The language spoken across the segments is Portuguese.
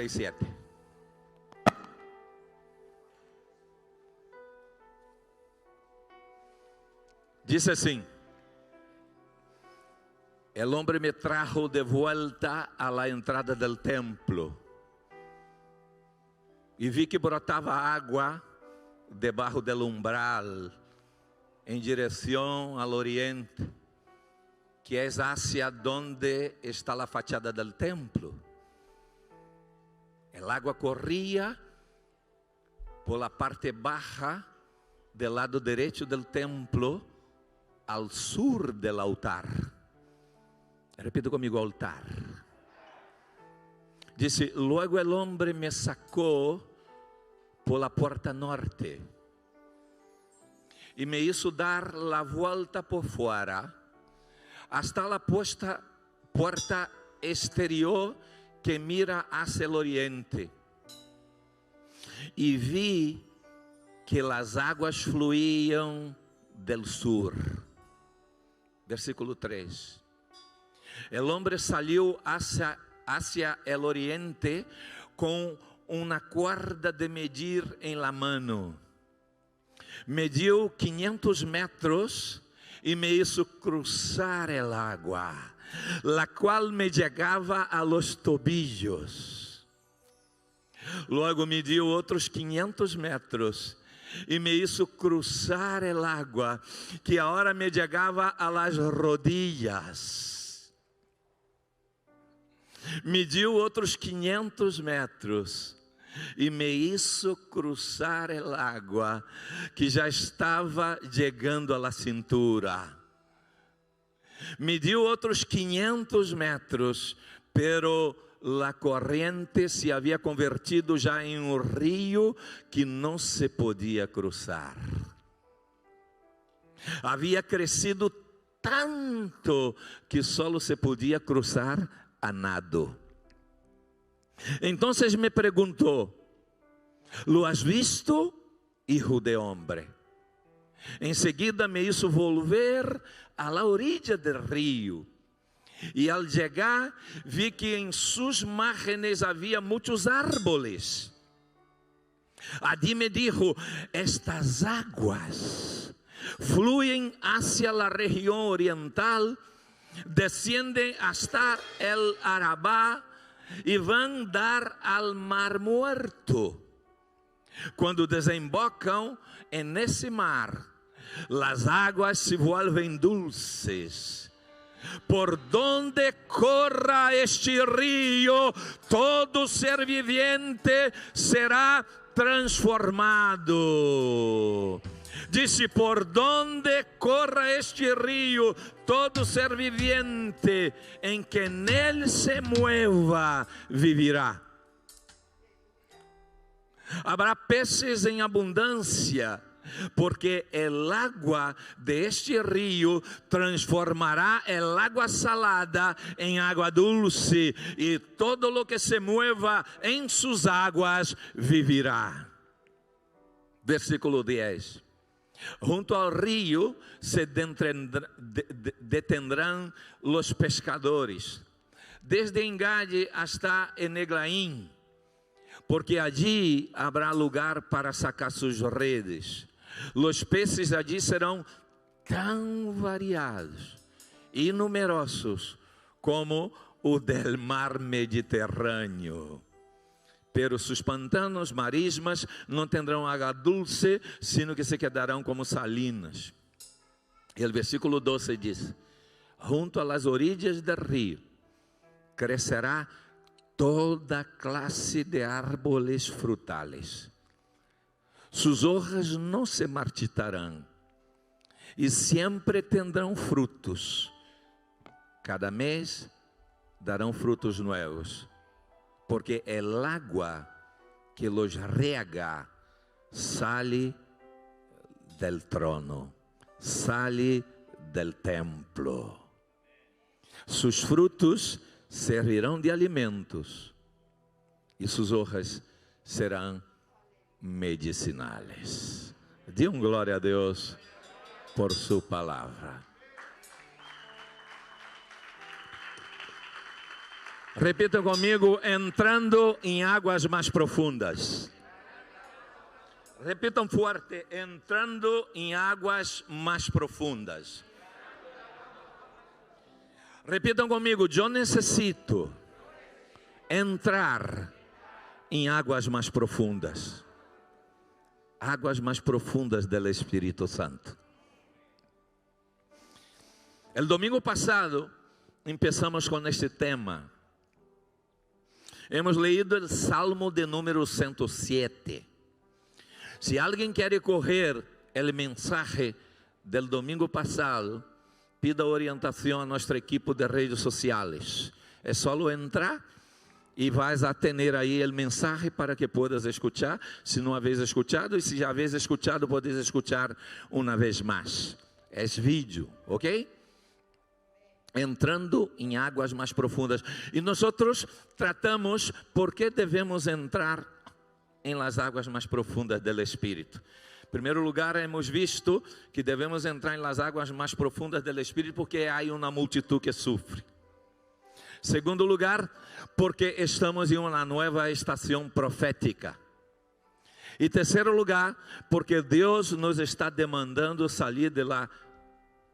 47. Dice assim: el hombre me trajo de vuelta a la entrada del templo e vi que brotava água debaixo del umbral em direção al oriente, que é hacia donde está la fachada del templo. El agua corría por la parte baja del lado derecho del templo al sur del altar. Repita comigo: altar. Dice: luego el hombre me sacó por la puerta norte y me hizo dar la vuelta por fuera hasta la puerta exterior que mira hacia el oriente, y vi que las aguas fluían del sur. Versículo 3. El hombre salió hacia el oriente con una cuerda de medir en la mano. Mediu 500 metros y me hizo cruzar el agua, la cual me llegaba a los tobillos. Luego mediu otros 500 metros y me hizo cruzar el agua, que ahora me llegaba a las rodillas. Mediu outros 500 metros e me hizo cruzar el agua, que já estava chegando a la cintura. Mediu outros 500 metros, pero la corriente se havia convertido já em um rio que não se podia cruzar. Havia crescido tanto que só se podia cruzar a nado. Entonces me preguntó: ¿lo has visto, hijo de hombre? Enseguida me hizo volver a la orilla del río, y al llegar vi que en sus márgenes había muchos árboles. Allí me dijo: estas aguas fluyen hacia la región oriental, descienden hasta el Arabá e vão dar al mar muerto. Quando desembocam nesse mar, las aguas se vuelven dulces. Por donde corra este río, todo ser viviente será transformado. Disse: por donde corra este río, todo ser viviente en que nele se mueva vivirá. Habrá peces em abundância, porque el agua de este río transformará el agua salada en agua dulce, y todo lo que se mueva en sus aguas vivirá. Versículo 10. Junto al río se detendrán los pescadores, desde Engadi hasta Eneglaim, porque allí habrá lugar para sacar sus redes. Los peces allí serão tão variados e numerosos como o del mar Mediterrâneo. Pero sus pantanos, marismas, não tendrão água dulce, sino que se quedarão como salinas. E o versículo 12 diz: junto a las orillas del río crecerá toda clase de árboles frutales. Sus hojas não se marchitarão, e sempre tendrão frutos. Cada mês darão frutos novos, porque el agua que los riega sale del trono, sale del templo. Sus frutos servirão de alimentos e sus hojas serão medicinales. Dê glória a Deus por su palavra. Repita comigo, entrando em águas mais profundas. Repitam forte, entrando em águas mais profundas. Repitam comigo, eu necessito entrar em águas mais profundas. Águas mais profundas do Espírito Santo. El domingo passado, começamos com este tema. Hemos leído o Salmo de número 107. Se alguém quer correr o mensagem do domingo passado, pida orientação a nossa equipe de redes sociais. É só entrar e vais a ter aí o mensagem para que puedas escuchar, se não haves escuchado, e se já haves escuchado, podes escuchar uma vez mais. É vídeo, ok? Entrando em águas mais profundas. E nós tratamos por que devemos entrar em las águas mais profundas do Espírito. Em primeiro lugar, hemos visto que devemos entrar em las águas mais profundas do Espírito porque há uma multitud que sofre. Segundo lugar, porque estamos em uma nova estação profética. E terceiro lugar, porque Deus nos está demandando sair da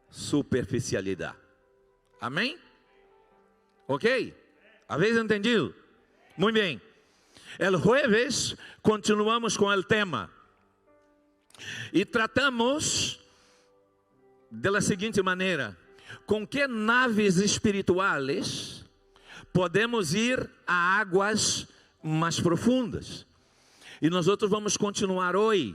superficialidade. Amém? Ok? ¿Habéis entendido? Muy bien. El jueves continuamos com o tema. E tratamos de la seguinte maneira: com que naves espirituais podemos ir a águas mais profundas? E nós vamos continuar hoje.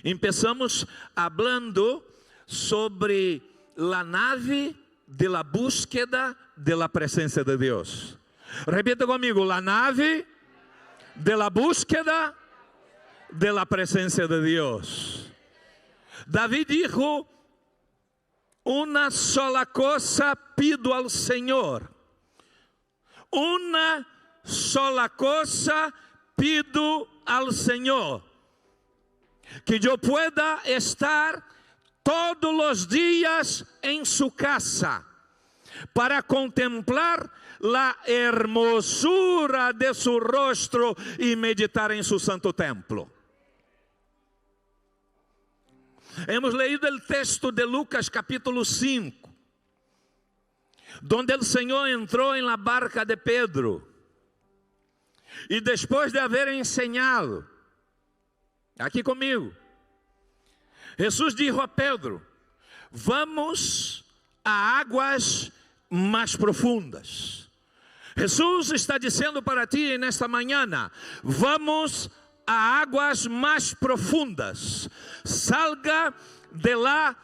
Começamos falando sobre a nave de la búsqueda de la presencia de Dios. Repita comigo, la nave de la búsqueda de la presencia de Dios. David dijo, una sola cosa pido al Señor. Una sola cosa pido al Señor. Que yo pueda estar todos los días en su casa, para contemplar la hermosura de su rostro y meditar en su santo templo. Hemos leído el texto de Lucas capítulo 5, donde el Señor entró en la barca de Pedro, y después de haber enseñado, aquí conmigo, Jesús dijo a Pedro, vamos a águas mais profundas. Jesús está dizendo para ti nesta manhã, vamos a águas mais profundas. Salga de la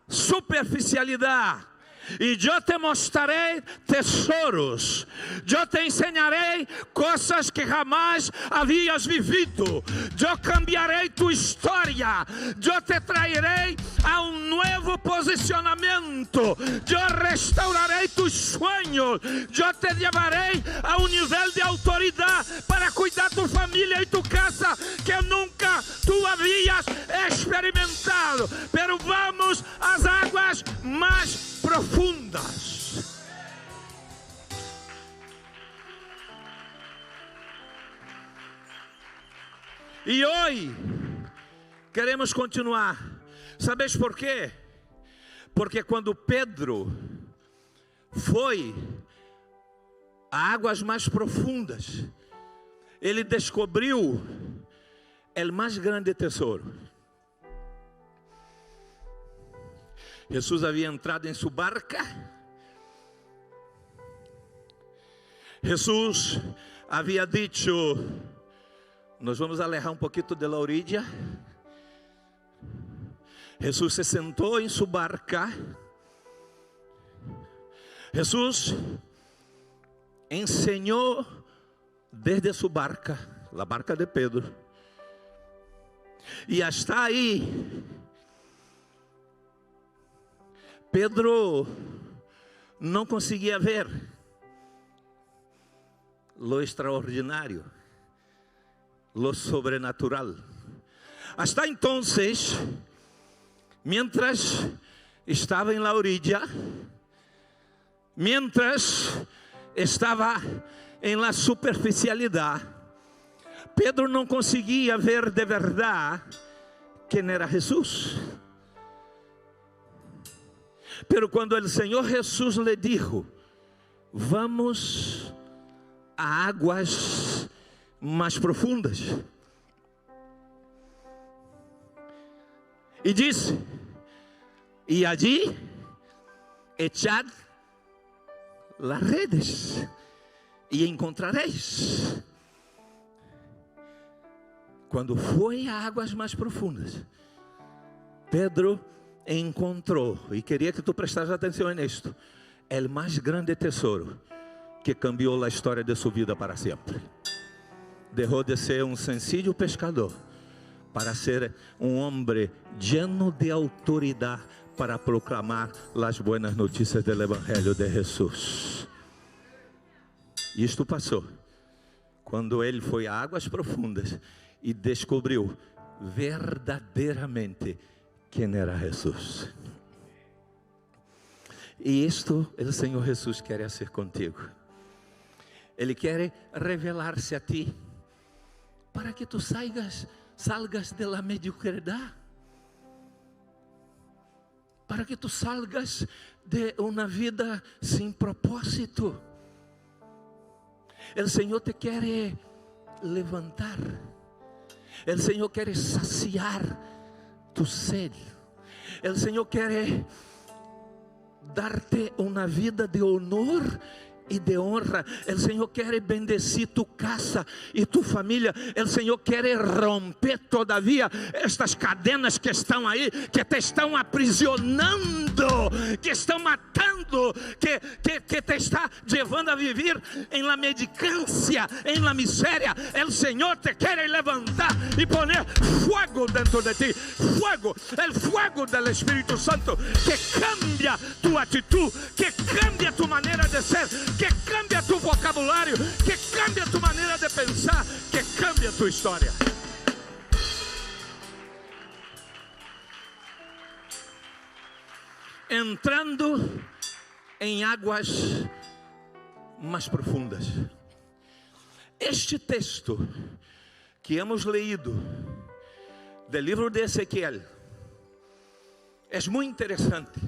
superficialidade. E eu te mostrarei tesouros. Eu te ensinarei coisas que jamais havias vivido. Eu cambiarei tu história. Eu te trairei a novo posicionamento. Eu restaurarei tus sonhos. Eu te levarei a nível de autoridade para cuidar tu família e tu casa que nunca tu havias experimentado. Pero vamos às águas mais profundas. E hoje queremos continuar. Sabes por quê? Porque quando Pedro foi a águas mais profundas, ele descobriu o mais grande tesouro. Jesus havia entrado em sua barca. Jesus havia dicho, nós vamos alejar um pouquinho da orilla. Jesus se sentou em sua barca. Jesus ensinou desde sua barca, a barca de Pedro. E hasta aí, Pedro não conseguia ver lo extraordinário, lo sobrenatural. Hasta entonces, mientras estava em la orilla, mientras estava em la superficialidade. Pedro não conseguia ver de verdade quem era Jesus. Pero quando o Senhor Jesus lhe dijo: vamos a águas mais profundas, e disse: e allí echad las redes e encontrareis. Quando foi a águas mais profundas, Pedro encontrou, e queria que tu prestasse atenção nisto, o mais grande tesouro que cambiou a história de sua vida para sempre. Deixou de ser um sencillo pescador para ser um homem lleno de autoridade para proclamar as boas notícias do Evangelho de Jesus. Isto passou quando ele foi a águas profundas e descobriu verdadeiramente quem era Jesus. E isto o Senhor Jesus quer fazer contigo. Ele quer revelar-se a ti, para que tu salgas de la mediocridade, para que tu salgas de uma vida sem propósito. O Senhor te quer levantar. O Senhor quer saciar tu sede. O Senhor quer dar-te uma vida de honor e de honra. O Senhor quer bendecir tu casa e tu família. O Senhor quer romper todavia estas cadenas que estão aí, que te estão aprisionando, que estão matando, que te está levando a viver em la mendicância, em la miséria. O Senhor te quer levantar e poner fogo dentro de ti, fogo, o fogo do Espírito Santo, que cambia tu atitude, que cambia tu maneira de ser, que cambia tu vocabulário, que cambia tu maneira de pensar, que cambia tu história. Entrando em águas mais profundas. Este texto que hemos leído do livro de Ezequiel é muito interessante.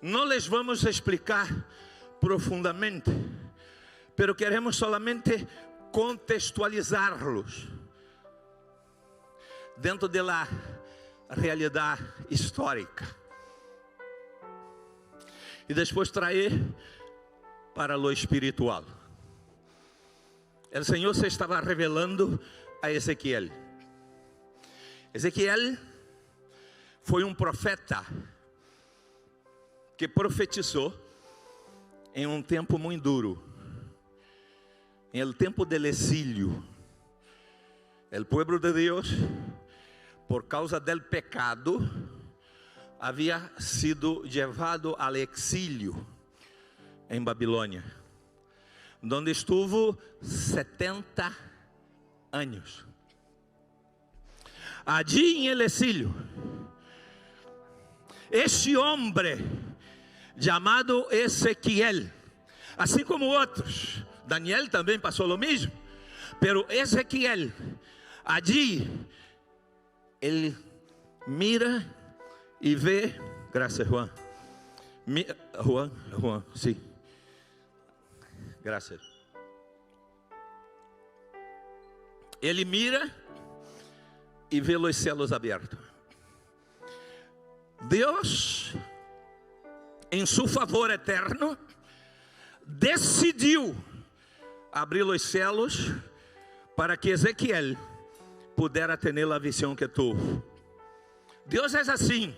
Não les vamos explicar profundamente, pero queremos solamente contextualizá-los dentro da realidade histórica e depois trazer para lo espiritual. O Senhor se estava revelando a Ezequiel. Ezequiel foi um profeta que profetizou em um tempo muito duro, em el tempo del exílio. El pueblo de Deus, por causa del pecado, havia sido levado al exílio em Babilônia, onde estuvo 70 anos. Allí em el exílio, este homem chamado Ezequiel, assim como outros, Daniel também passou o mesmo, pero Ezequiel, allí, ele mira e vê, graças Juan, sim, graças, ele mira e vê os céus abertos. Deus, em seu favor eterno, decidiu abrir os céus para que Ezequiel pudera ter a visão que tuvo. Deus é assim,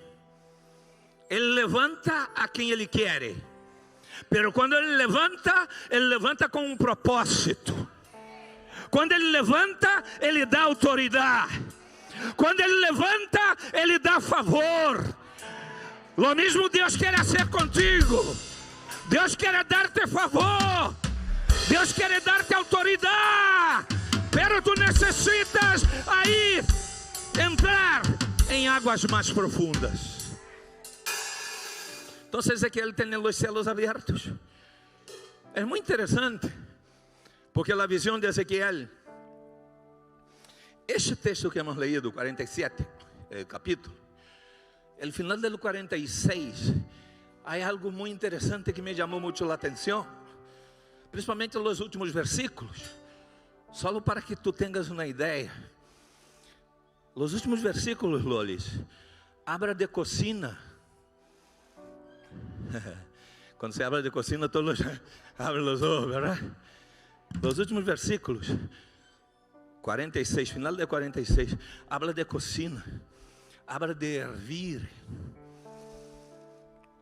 Ele levanta a quem Ele quer, pero quando Ele levanta com um propósito. Quando Ele levanta, Ele dá autoridade. Quando Ele levanta, Ele dá favor. Lo mesmo Deus quer fazer contigo. Deus quer dar-te favor. Deus quer dar-te autoridade. Pero tu necessitas aí entrar em águas mais profundas. Então Ezequiel tem os céus abertos. É muito interessante, porque a visão de Ezequiel, este texto que hemos leído, 47, capítulo, el final del 46, hay algo muy interesante que me llamó mucho la atención, principalmente los últimos versículos, solo para que tú tengas una idea. Los últimos versículos, Lolis, habla de cocina. Quando se habla de cocina, todos abren los ojos, ¿verdad? Los últimos versículos, 46, final de 46, habla de cocina, habla de hervir,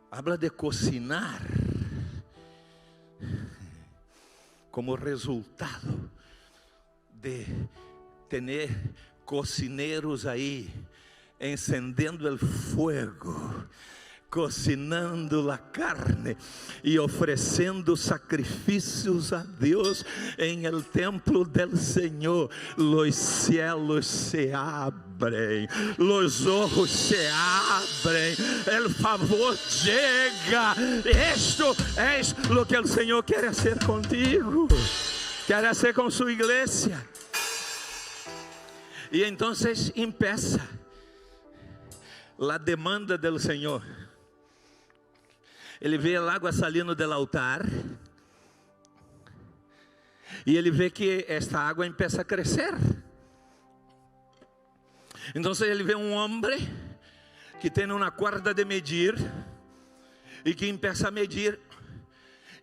habla de cocinar, como resultado de tener cocineros aí encendendo el fuego, cocinando a carne e oferecendo sacrifícios a Deus em el templo del Senhor. Los cielos se abrem, los ojos se abrem, el favor llega. Esto es lo que el Senhor quer hacer contigo, quer hacer con su iglesia. E então empieza a demanda do Senhor. Ele vê a água salindo do altar, e ele vê que esta água começa a crescer. Então ele vê um homem que tem uma corda de medir, e que começa a medir,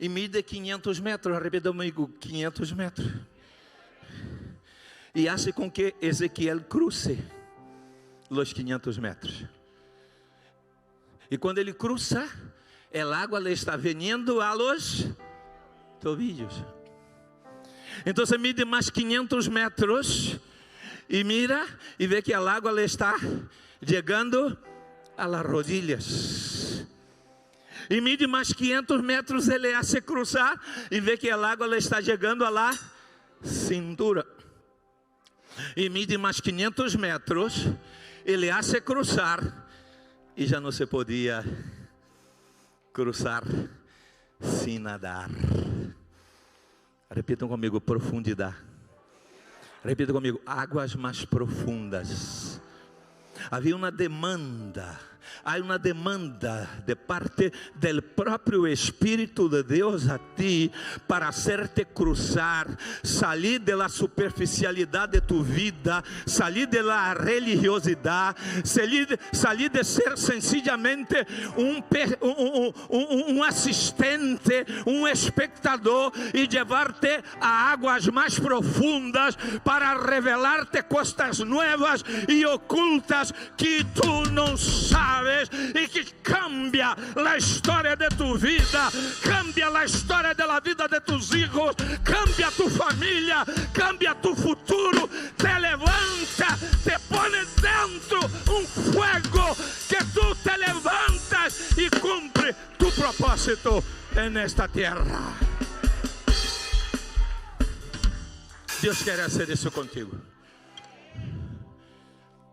e mide 500 metros, repita comigo, 500 metros. E hace com que Ezequiel cruce os 500 metros. E quando ele cruza, a água le está vindo a los tobillos. Então você mide mais 500 metros e mira e vê que a água le está chegando a las rodillas. E mide mais 500 metros, ele hace cruzar e vê que a água le está chegando a la cintura. E mide mais 500 metros, ele hace cruzar e já não se podia cruzar sem nadar. Repitam comigo, profundidade. Repita comigo, águas mais profundas. Havia uma demanda. Há uma demanda de parte do próprio Espírito de Deus a ti para hacerte cruzar, salir de la superficialidade de tu vida, salir de la religiosidade, salir de ser sencillamente um assistente, um espectador e levar-te a águas mais profundas para revelar-te coisas novas e ocultas que tu não sabes. E que cambia a história de tu vida, cambia a história da vida de tus hijos, cambia tu família, cambia tu futuro, te levanta, te pone dentro um fuego que tu te levantas e cumpre tu propósito nesta terra. Deus quer fazer isso contigo.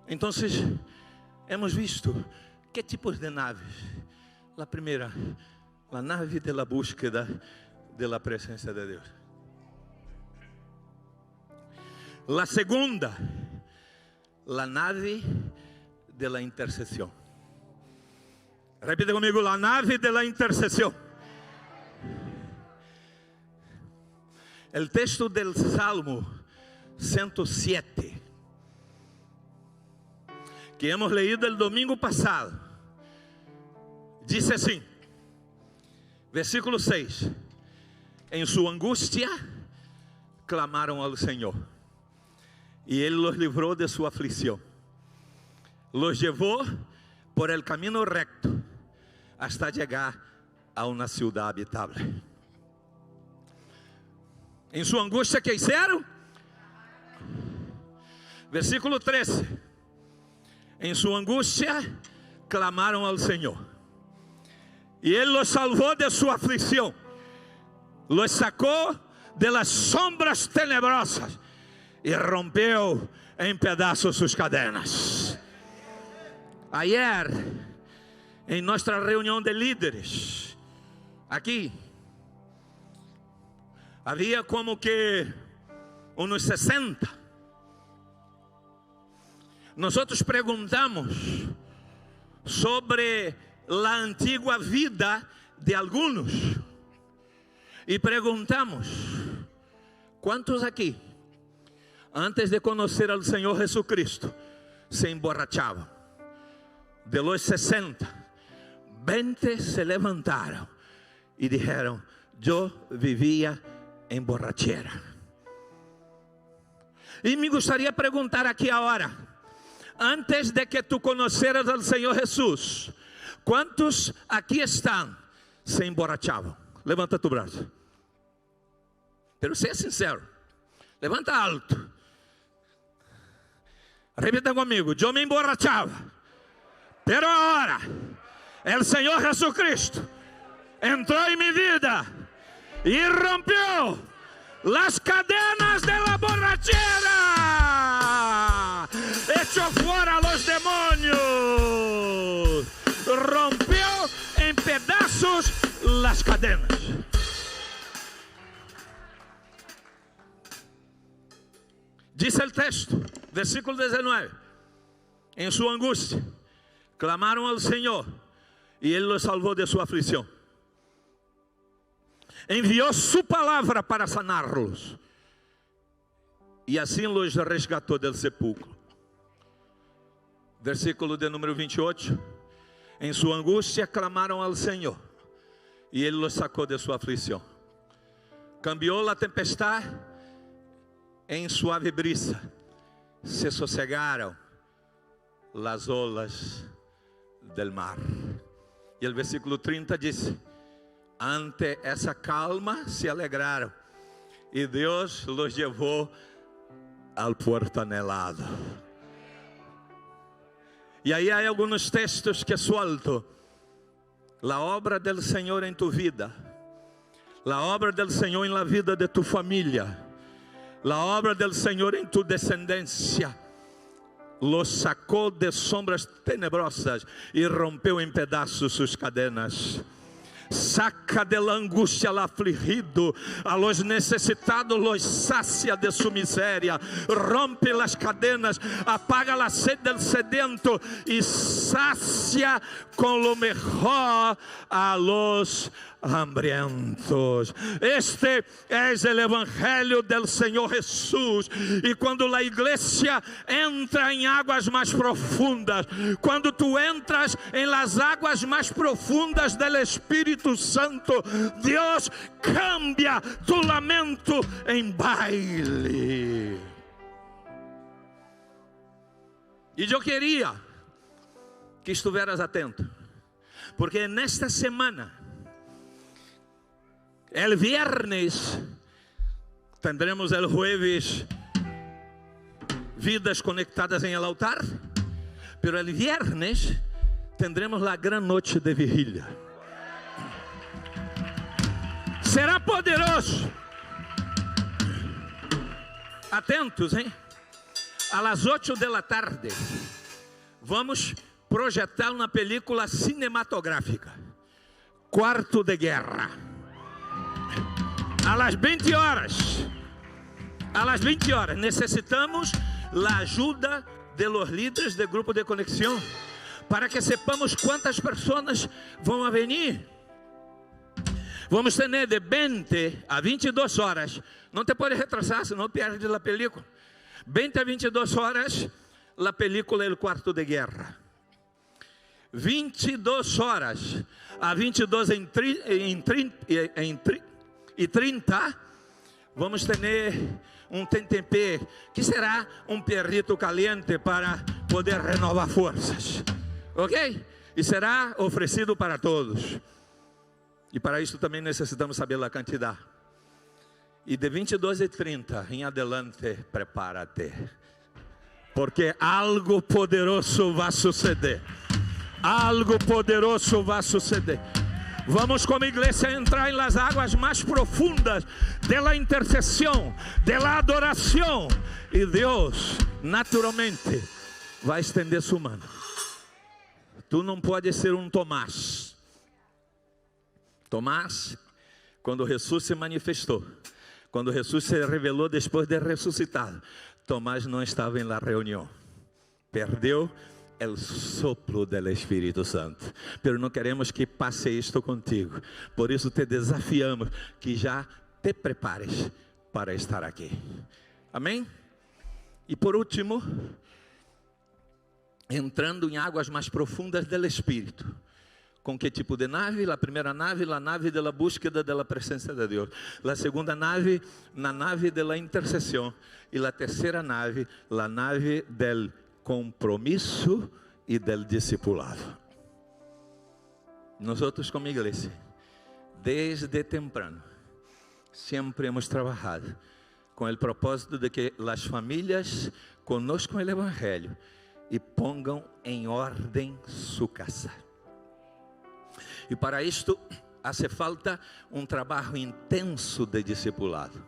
Então, hemos visto que tipos de naves. A primeira, a nave de la búsqueda de la presença de Deus. La segunda, la nave de la intercessão. Repita comigo, la nave de la intercessão. O texto del Salmo 107, que hemos leído el domingo passado, diz assim, versículo 6: em sua angústia clamaram ao Senhor, e Ele los livrou de sua aflição, los llevou por el camino recto, hasta llegar a uma ciudad habitable. Em sua angústia, ¿qué hicieron? Versículo 13: em sua angústia clamaram ao Senhor, e Ele los salvou de sua aflição, los sacou de las sombras tenebrosas e rompeu em pedaços suas cadenas. Ayer, em nossa reunião de líderes, aqui, Havia como que uns 60. Nós perguntamos sobre a antiga vida de alguns. E perguntamos: quantos aqui, antes de conhecer ao Senhor Jesucristo, se emborrachavam? De los 60, 20 se levantaram e disseram: eu vivia em borrachera. E me gostaria de perguntar aqui agora, antes de que tu conheceras ao Senhor Jesus, quantos aqui estão se emborrachavam? Levanta tu braço. Pero seja sincero, levanta alto. Repita comigo: eu me emborrachava, pero agora o Senhor Jesucristo entrou em minha vida e rompeu as cadenas de la borrachera, echou fora os demônios, rompeu em pedaços as cadenas. Dice o texto, versículo 19: em sua angústia clamaram ao Senhor e Ele los salvou de sua aflição. Enviou sua palavra para saná-los e assim los resgatou del sepulcro. Versículo de número 28: em sua angústia clamaram ao Senhor e Ele los sacou de sua aflição. Cambiou a tempestade em suave brisa, se sossegaram as olas del mar. E o versículo 30 diz: ante essa calma se alegraram e Deus los levou ao porto anelado. E aí há alguns textos que solto: a obra do Senhor em tu vida, a obra do Senhor em la vida de tu família, a obra do Senhor em tu descendência, los sacou de sombras tenebrosas e rompeu em pedaços suas cadenas. Saca de la angústia al afligido, a los necessitados los sacia de su miséria, rompe las cadenas, apaga la sed del sedento e sacia con lo mejor a los hambrientos. Este es el evangelio del Señor Jesús. E quando a igreja entra em águas mais profundas, quando tu entras em las águas mais profundas del Espírito Santo, Deus cambia tu lamento em baile. E eu queria que estiveras atento, porque nesta semana, el viernes, tendremos el jueves vidas conectadas en el altar, pero el viernes tendremos la gran noche de vigilia. Será poderoso. Atentos, hein? A las 8 de la tarde, vamos projetar uma película cinematográfica, Quarto de Guerra. A las 20 horas, necessitamos a ajuda de los líderes do grupo de conexão, para que sepamos quantas pessoas vão a venir. Vamos ter de 20 a 22 horas, não te pode retrasar, senão perde a película. 20 a 22 horas, a película é o Quarto de Guerra. 22 horas a 22 e 30, vamos ter um tentempié, que será um perrito caliente para poder renovar forças, ok? E será oferecido para todos. E para isso também necessitamos saber a quantidade. E de 22 e 30 em adelante, prepara-te, porque algo poderoso vai suceder. Algo poderoso vai suceder. Vamos como igreja entrar em las águas mais profundas de la intercessão, de la adoração, e Deus naturalmente vai estender sua mão. Tu não pode ser um Tomás. Tomás, quando Jesus se manifestou, Quando Jesus se revelou depois de ressuscitado, Tomás não estava na reunião. Perdeu o soplo do Espírito Santo. Pero não queremos que passe isto contigo. Por isso te desafiamos que já te prepares para estar aqui. Amém? E por último, entrando em águas mais profundas do Espírito. Com que tipo de nave? A primeira nave, a nave da búsqueda da presença de Deus. A segunda nave, na nave da intercessão. E a terceira nave, a nave del compromisso e del discipulado. Nós, como igreja, desde temprano, sempre hemos trabalhado com o propósito de que as famílias conozcam o Evangelho e pongam em ordem sua casa. E para isto, hace falta um trabalho intenso de discipulado.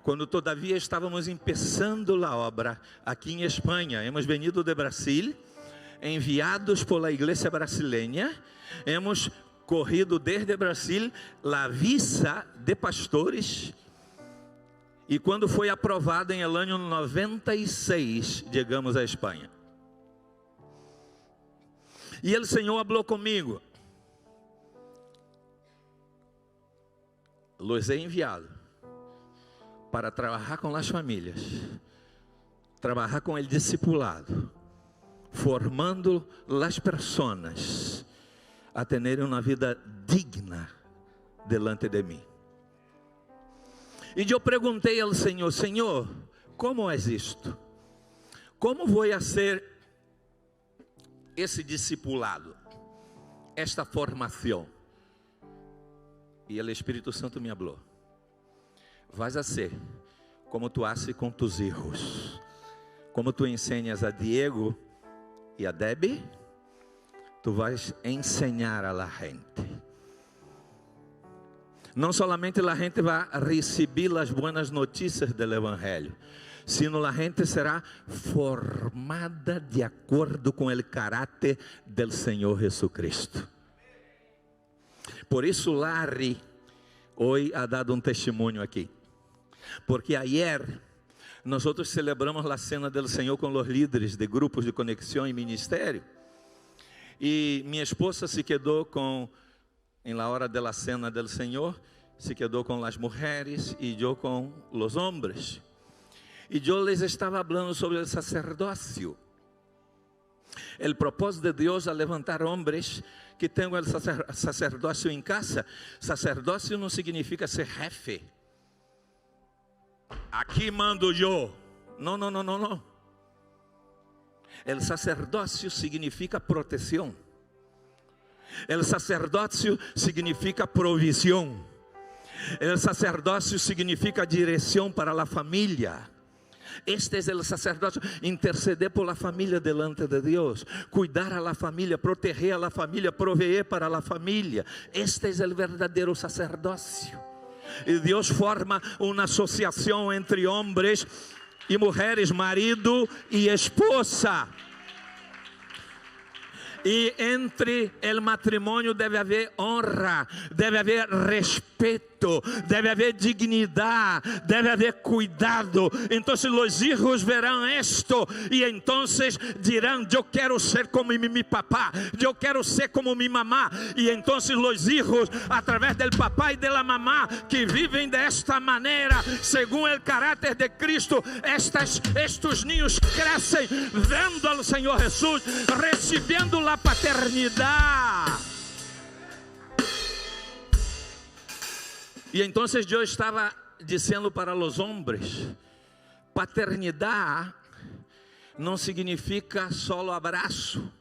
Quando todavia estávamos começando a obra aqui em Espanha, hemos venido de Brasil, enviados por la igreja brasileña, hemos corrido desde Brasil a visa de pastores, e quando foi aprovada em el ano 96, chegamos a Espanha. E o Senhor falou comigo: los he enviado para trabalhar com as famílias, trabalhar com o discipulado, formando as pessoas a terem uma vida digna delante de mim. E eu perguntei ao Senhor: Senhor, como é isto? Como vou ser esse discipulado, esta formação? E o Espírito Santo me falou: vas a ser como tu haces com tus hijos, como tu enseñas a Diego e a Debbie, tu vais enseñar a la gente. Não solamente a gente vai receber as boas notícias do Evangelho, sino a gente será formada de acordo com o caráter do Senhor Jesucristo. Por isso Larry hoje ha dado um testemunho aqui, porque ayer nós celebramos a cena do Senhor com os líderes de grupos de conexão e ministério, e minha esposa se quedou em la hora de la cena del Senhor, se quedou com as mulheres e eu com os homens, e eu les estava falando sobre o sacerdócio. O propósito de Deus a levantar homens que tenham o sacerdócio em casa. Sacerdócio não significa ser jefe. Aqui mando eu. Não. O sacerdócio significa proteção. O sacerdócio significa provisão. O sacerdócio significa direção para a família. Este é o sacerdócio: interceder por la família delante de Deus, cuidar a la família, proteger a la família, proveer para a família. Este é o verdadeiro sacerdócio. E Deus forma uma associação entre homens e mulheres, marido e esposa. E entre o matrimônio deve haver honra, deve haver respeito, deve haver dignidade, deve haver cuidado. Então os hijos verão isto e então dirão: eu quero ser como mi papá, eu quero ser como mi mamá. E então os hijos, através do papá e da mamá, que vivem desta maneira, segundo o caráter de Cristo, estes ninhos crescem vendo ao Senhor Jesus, recebendo a paternidade. E então eu estava dizendo para os homens: paternidade não significa só abraço.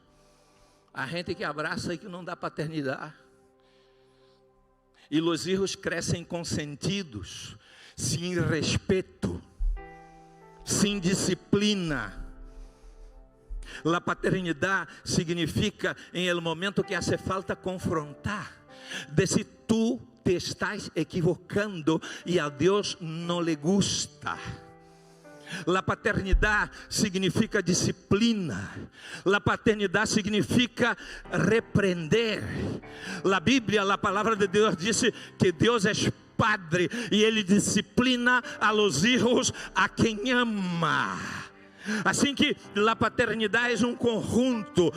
A gente que abraça e que não dá paternidade. E os filhos crescem consentidos, sem respeito, sem disciplina. La paternidade significa em el momento que hace falta confrontar, de si tu te estás equivocando e a Deus não le gusta. La paternidade significa disciplina. La paternidade significa repreender. La Bíblia, a palavra de Deus, diz que Deus é padre e ele disciplina a los hijos a quem ama. Assim que a paternidade é um conjunto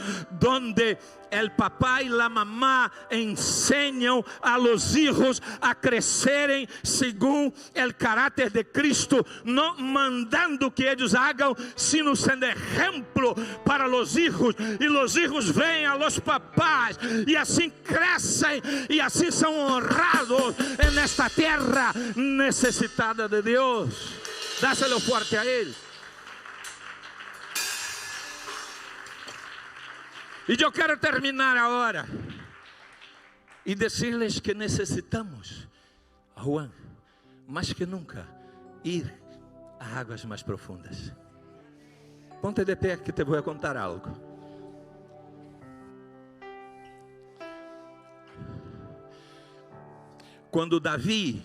onde o papai e a mamá ensinam a los hijos a crescerem segundo o caráter de Cristo, não mandando que eles hagam, sino sendo exemplo para los hijos, e los hijos veem a los papás, e assim crescem, e assim são honrados nesta terra necessitada de Deus. Dáselo forte a Ele. E eu quero terminar agora e dizer-lhes que necessitamos, Juan, mais que nunca, ir a águas mais profundas. Ponte de pé que te vou contar algo. Quando Davi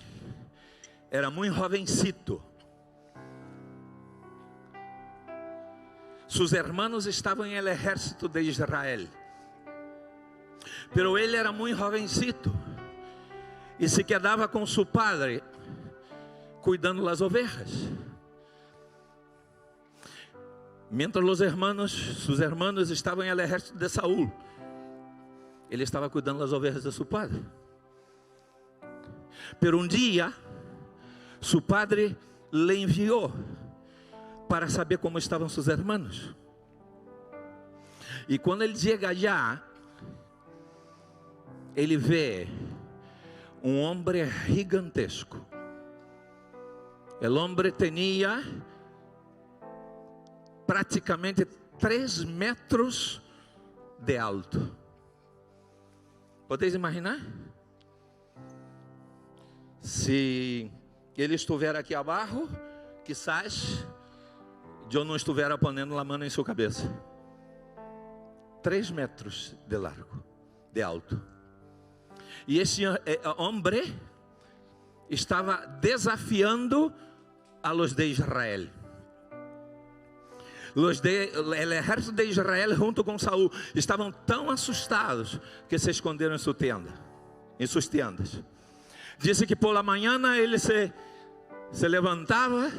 era muito jovencito, sus hermanos estavam em el ejército de Israel, pero ele era muito jovencito e se quedava com seu padre cuidando das ovelhas. Mientras sus hermanos estavam em el ejército de Saúl, ele estava cuidando das ovelhas de seu padre. Pero um dia, seu padre le enviou para saber como estavam seus irmãos. E quando ele chega allá, ele vê um homem gigantesco. O homem tinha praticamente 3 metros de alto. Podeis imaginar? Se ele estiver aqui abaixo, quizás eu não estivesse ponendo a mão em sua cabeça. 3 metros de largo, de alto. E esse homem estava desafiando a los de Israel. O exército de Israel junto com Saúl estavam tão assustados que se esconderam em suas tendas. Diz que por la manhã ele se levantava,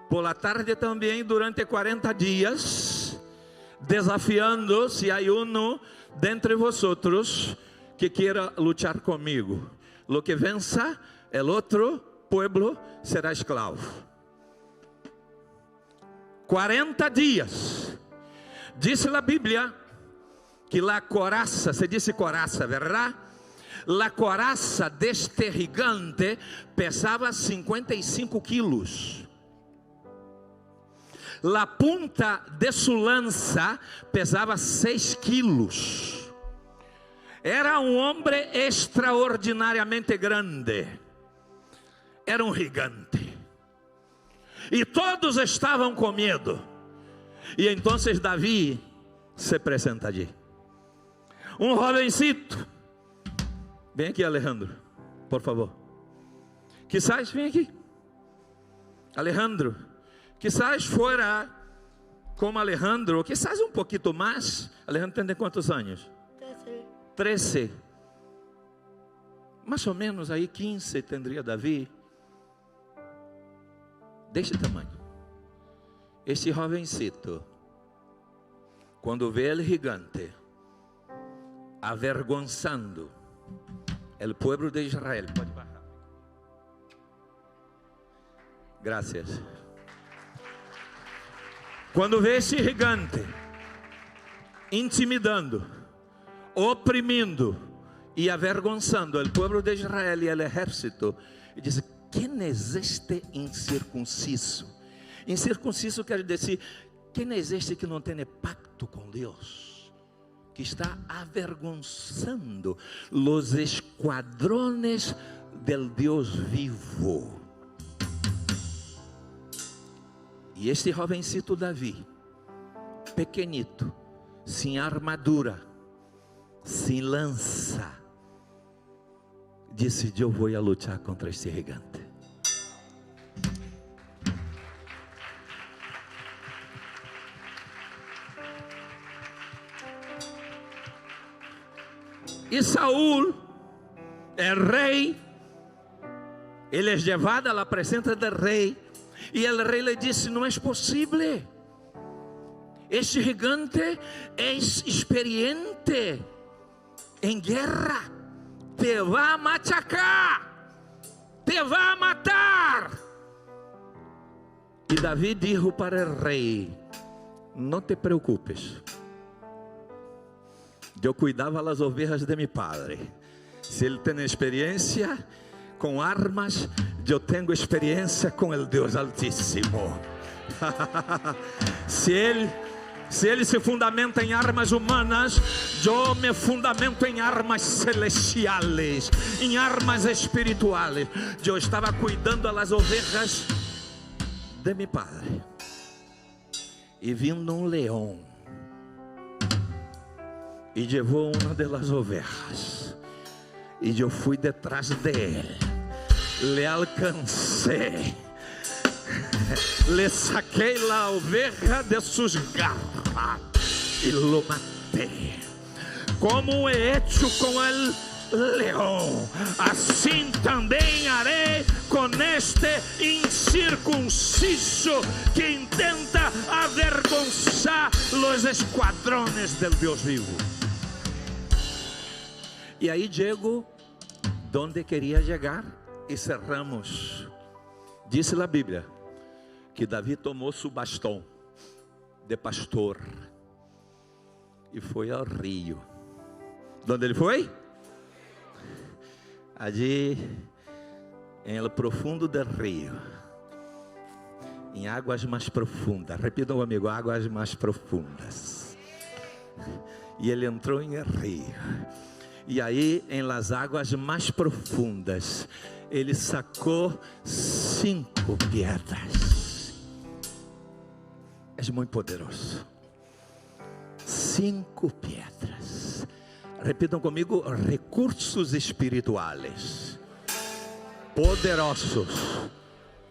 por la tarde também, durante 40 dias, desafiando se há uno dentre vosotros que quiera luchar comigo. Lo que venza, el otro pueblo será esclavo. 40 dias. Dice a Bíblia que la coraza, se dice coraza, ¿verdad? La coraza deste gigante pesava 55 quilos. La punta de su lança pesava 6 quilos. Era um homem extraordinariamente grande. Era um gigante. E todos estavam com medo. E então Davi se apresenta ali. Um jovencito. Vem aqui, Alejandro, por favor. Quizás, vem aqui. Alejandro. Quizás fora como Alejandro, quizás um pouquinho mais. Alejandro tem quantos anos? 13. Mais ou menos aí 15 teria Davi. Deste tamanho. Este jovencito, quando vê o gigante avergonzando o povo de Israel, pode baixar. Graças. Quando vê esse gigante intimidando, oprimindo e avergonzando o povo de Israel e o exército, e diz: quem é este incircunciso? Incircunciso quer dizer, quem é este que não tem pacto com Deus, que está avergonzando os esquadrones del Deus vivo? E este jovencito Davi, pequenito, sem armadura, sem lança, disse: eu vou lutar contra este gigante. E Saúl, o rei, Ele é levado à presença do rei. E o rei lhe disse: não é possível. Este gigante é experiente em guerra. Te vai machacar, te vai matar. E Davi disse para o rei: não te preocupes, eu cuidava das ovelhas de meu padre. Se ele tem experiência com armas, eu tenho experiência com o Deus Altíssimo. Se ele se fundamenta em armas humanas, eu me fundamento em armas celestiais, em armas espirituais. Eu estava cuidando das ovelhas de meu padre, e vindo um leão e levou uma das ovelhas, e eu fui detrás dele, le alcancei, le saquei a ovelha de suas garras e lo matei. Como é hecho com o leão, assim também harei com este incircunciso que intenta avergonzar os esquadrones del Deus vivo. E aí chego donde queria chegar e cerramos. Diz a Bíblia que Davi tomou seu bastão de pastor e foi ao rio. Onde ele foi? Allí, em el profundo del rio, em águas mais profundas. Repita, amigo, águas mais profundas. E ele entrou em el rio. E aí, em las águas mais profundas, ele sacou 5 pedras. É muito poderoso. 5 pedras. Repitam comigo: recursos espirituais poderosos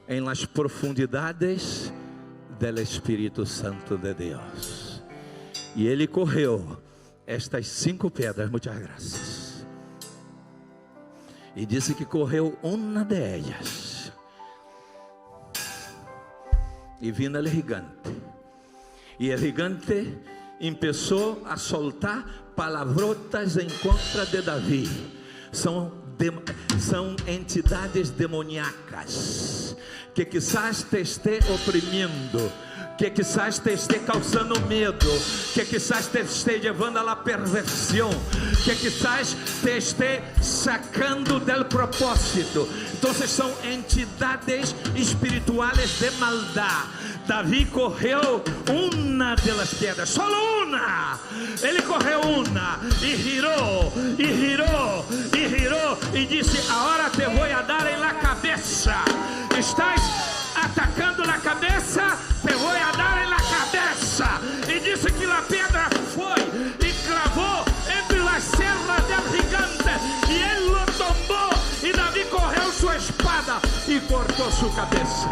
em las profundidades do Espírito Santo de Deus. E ele correu estas 5 pedras, muitas graças, e disse que correu uma delas, e vindo o gigante, e o gigante começou a soltar palavrotas em contra de Davi. São entidades demoníacas que quizás te esteja oprimindo, que quizás te esteja causando medo, que quizás te esteja levando à perversão, que quizás te esteja sacando del propósito. Então são entidades espirituais de maldade. Davi correu uma delas pedras, só uma. Ele correu uma e girou, e girou, e girou, e disse: agora te vou a dar em la cabeça. Estás atacando na cabeça, te vou a dar em la cabeça. E disse que a pedra foi e cravou entre as cerras del gigante, e ele o tombou, e Davi correu sua espada e cortou sua cabeça.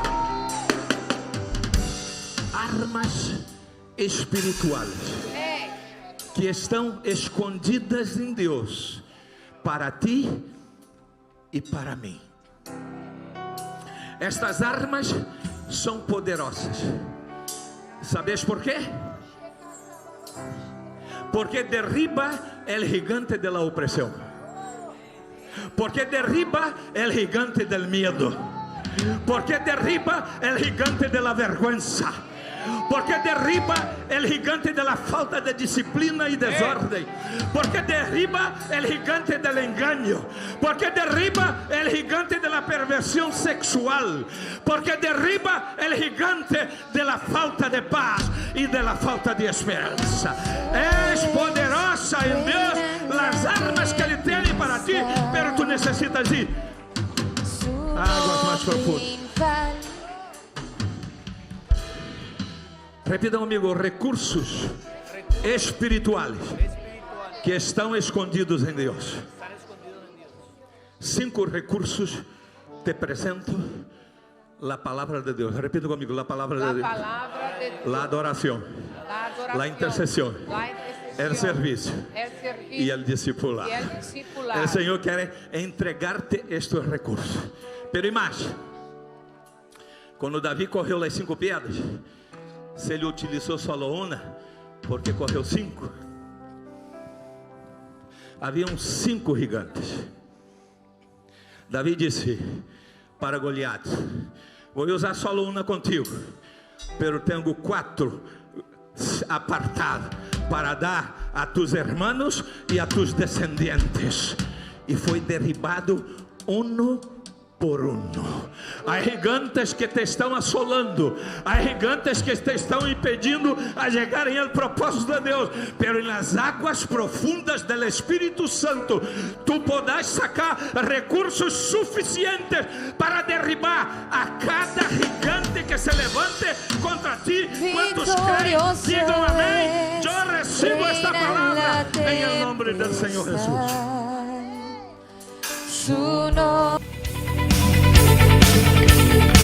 Armas espirituais que estão escondidas em Deus para ti e para mim. Estas armas são poderosas. Sabes por quê? Porque derriba o gigante da opressão, porque derriba o gigante do medo, porque derriba o gigante da vergonha, porque derriba o gigante da falta de disciplina e desordem, porque derriba o gigante do engano, porque derriba o gigante da perversão sexual, porque derriba o gigante da falta de paz e da falta de esperança. És poderosa em Deus as armas que Ele tem para ti, pero tu necessitas ir águas mais profundas. Repitam comigo: recursos espirituais que estão escondidos em Deus. 5 recursos te apresento. A palavra de Deus. Repita comigo: a palavra de Deus. A adoração. A intercessão. O serviço e o discipulado. O Senhor quer entregar-te estes recursos. Pero imagem, quando Davi correu as 5 pedras, se ele utilizou só uma, porque correu 5, haviam 5 gigantes. Davi disse para Goliat: vou usar só uma contigo, pero tenho 4 apartados para dar a tus hermanos e a tus descendientes. E foi derribado um por um. Há gigantes que te estão assolando, há gigantes que te estão impedindo a chegarem ao propósito de Deus, pero nas águas profundas do Espírito Santo, tu poderás sacar recursos suficientes para derribar a cada gigante que se levante contra ti. Quantos creem? Digam amém. Eu recebo esta palavra em nome do Senhor Jesus. Su nombre